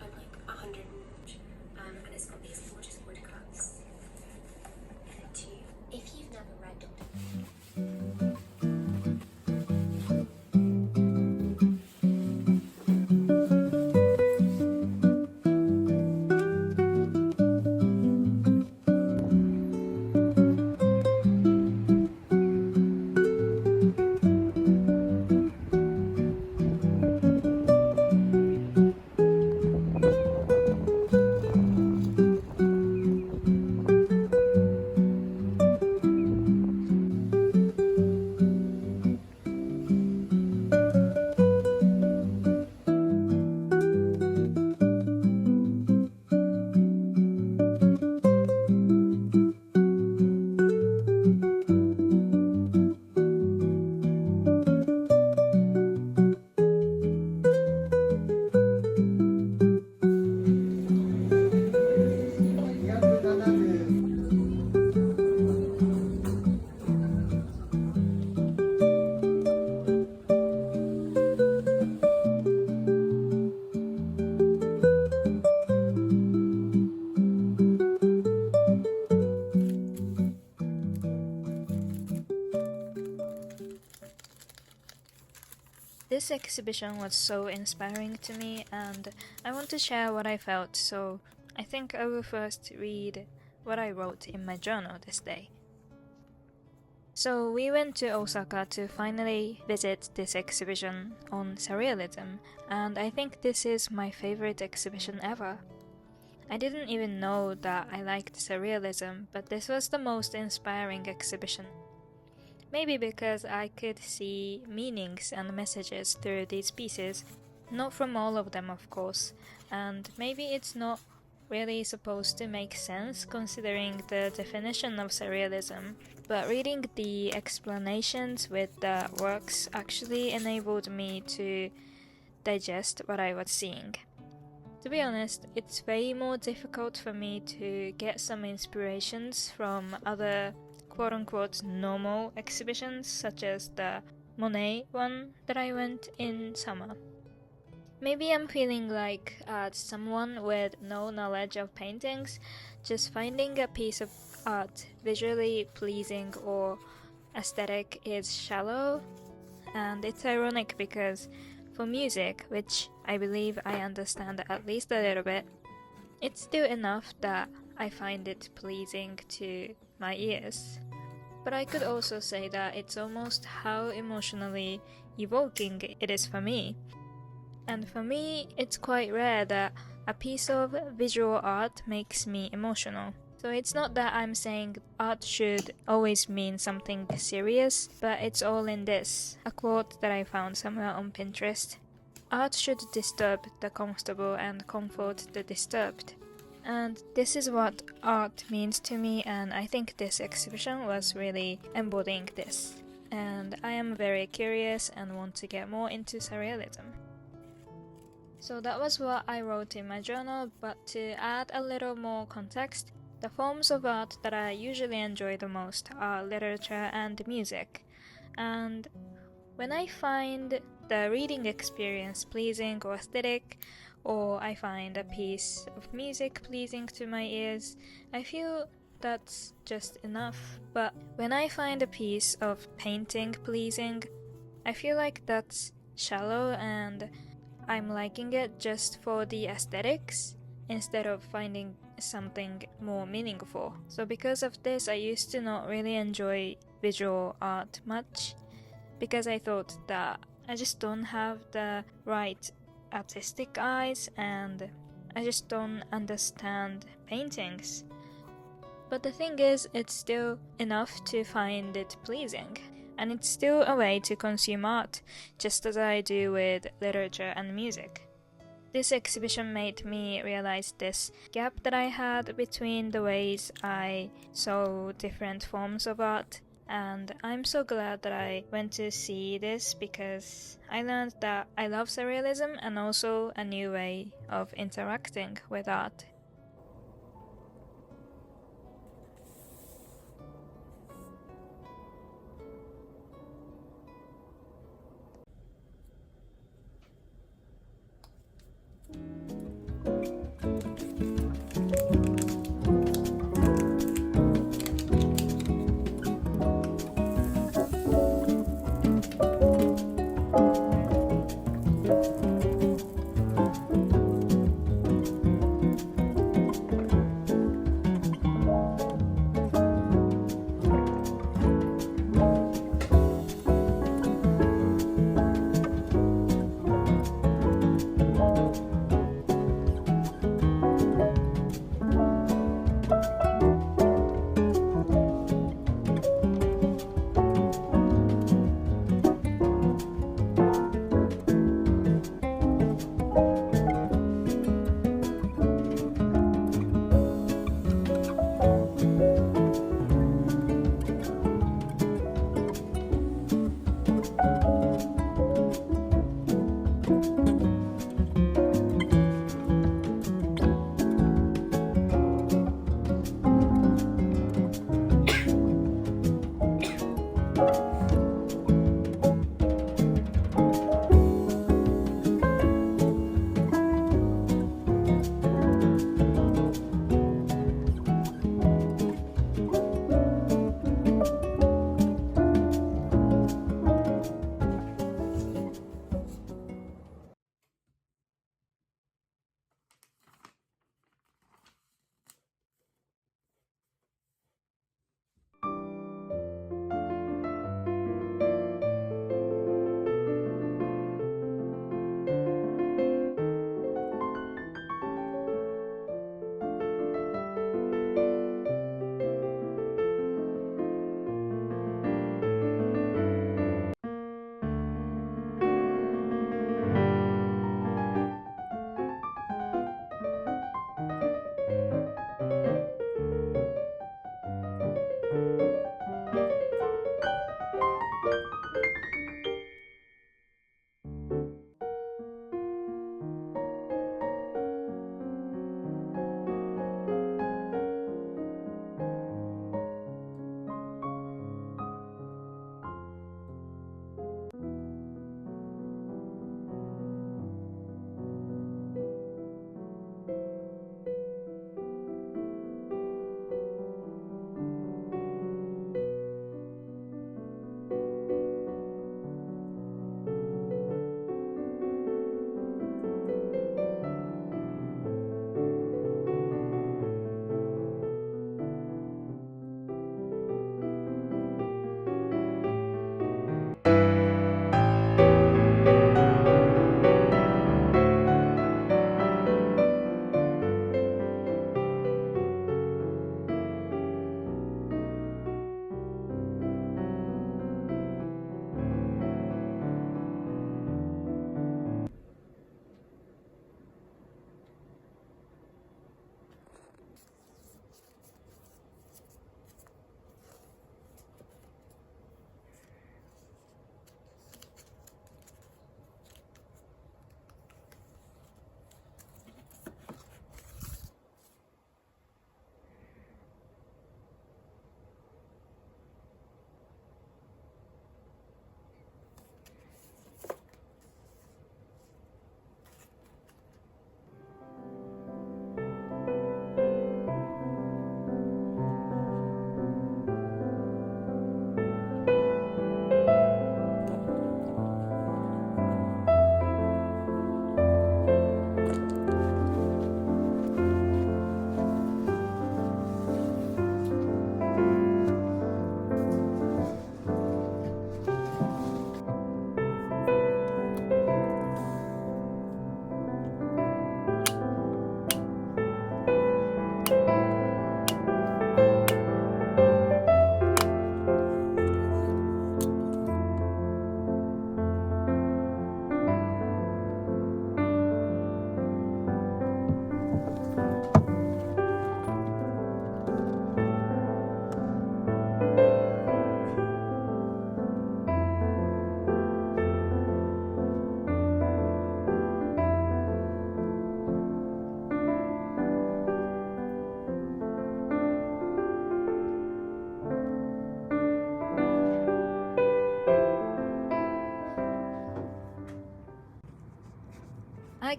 I'm like 100 and it's got these gorgeous woodcuts. If you've never read Dr. This exhibition was so inspiring to me, and I want to share what I felt, so I think I will first read what I wrote in my journal this day. So we went to Osaka to finally visit this exhibition on surrealism, and I think this is my favorite exhibition ever. I didn't even know that I liked surrealism, but this was the most inspiring exhibition. Maybe because I could see meanings and messages through these pieces, not from all of them of course, and maybe it's not really supposed to make sense considering the definition of surrealism, but reading the explanations with the works actually enabled me to digest what I was seeing. To be honest, it's way more difficult for me to get some inspirations from other quote-unquote normal exhibitions such as the Monet one that I went in summer. Maybe I'm feeling like someone with no knowledge of paintings, just finding a piece of art visually pleasing or aesthetic is shallow, and it's ironic because for music, which I believe I understand at least a little bit, it's still enough that I find it pleasing to my ears. But I could also say that it's almost how emotionally evoking it is for me. And for me, it's quite rare that a piece of visual art makes me emotional. So it's not that I'm saying art should always mean something serious, but it's all in this, a quote that I found somewhere on Pinterest. Art should disturb the comfortable and comfort the disturbed. And this is what art means to me, and I think this exhibition was really embodying this. And I am very curious and want to get more into surrealism. So that was what I wrote in my journal, but to add a little more context, the forms of art that I usually enjoy the most are literature and music. And when I find the reading experience pleasing or aesthetic, or I find a piece of music pleasing to my ears, I feel that's just enough. But when I find a piece of painting pleasing, I feel like that's shallow and I'm liking it just for the aesthetics instead of finding something more meaningful. So because of this, I used to not really enjoy visual art much because I thought that I just don't have the right artistic eyes and I just don't understand paintings. But the thing is, it's still enough to find it pleasing. And it's still a way to consume art, just as I do with literature and music. This exhibition made me realize this gap that I had between the ways I saw different forms of art, and I'm so glad that I went to see this because I learned that I love surrealism and also a new way of interacting with art.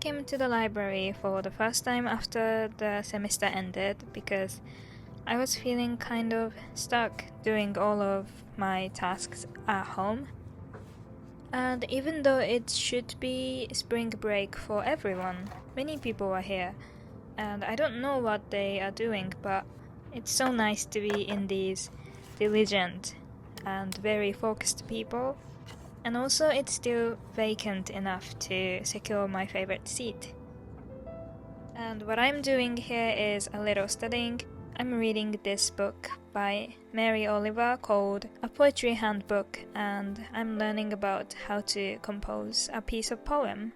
came to the library for the first time after the semester ended because I was feeling kind of stuck doing all of my tasks at home. And even though it should be spring break for everyone, many people are here. And I don't know what they are doing, but it's so nice to be in these diligent and very focused people. And also it's still vacant enough to secure my favorite seat. And what I'm doing here is a little studying. I'm reading this book by Mary Oliver called A Poetry Handbook, and I'm learning about how to compose a piece of poem.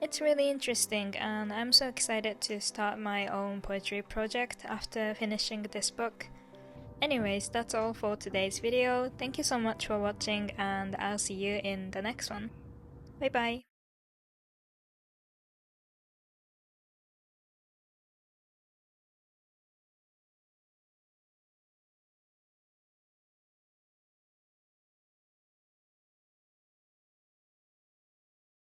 It's really interesting, and I'm so excited to start my own poetry project after finishing this book. Anyways, that's all for today's video. Thank you so much for watching, and I'll see you in the next one. Bye bye!